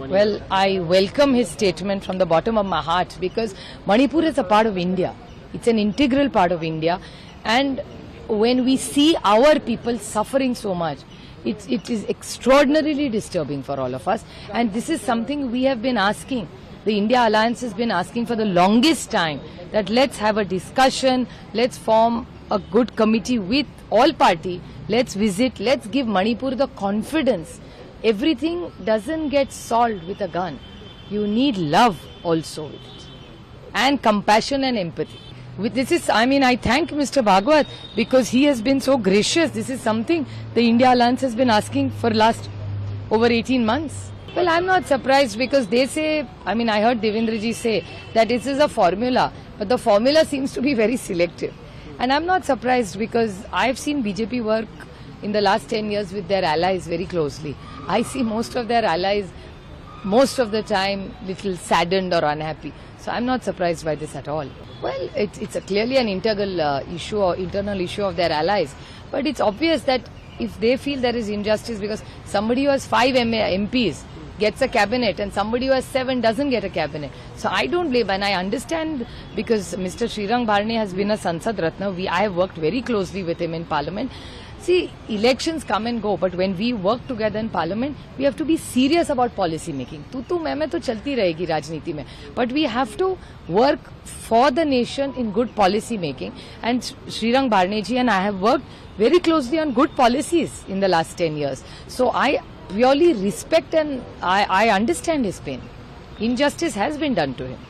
Well, I welcome his statement from the bottom of my heart because Manipur is a part of India. It's an integral part of India. And when we see our people suffering so much, it is extraordinarily disturbing for all of us. And this is something we have been asking. The India Alliance has been asking for the longest time that let's have a discussion, let's form a good committee with all party, let's visit, let's give Manipur the confidence. Everything doesn't get solved with a gun. You need love also with it. And compassion and empathy. With this is, I thank Mr. Bhagwat because he has been so gracious. This is something the India Alliance has been asking for last over 18 months. Well, I'm not surprised because they say, I heard Devendraji say that this is a formula, but the formula seems to be very selective. And I'm not surprised because I've seen BJP work in the last 10 years with their allies very closely. I see most of their allies, most of the time, little saddened or unhappy. So I'm not surprised by this at all. Well, it's clearly an integral issue or internal issue of their allies. But it's obvious that if they feel there is injustice because somebody who has 5 MPs gets a cabinet and somebody who has 7 doesn't get a cabinet. So I don't blame, and I understand because Mr. Srirang Bharane has been a Sansad Ratna. I have worked very closely with him in Parliament. See, elections come and go, but when we work together in Parliament, we have to be serious about policy making. Tu मैं तो चलती रहेगी राजनीति में. But we have to work for the nation in good policy making. And Srirang Bharane ji and I have worked very closely on good policies in the last 10 years. So I really respect and I understand his pain. Injustice has been done to him.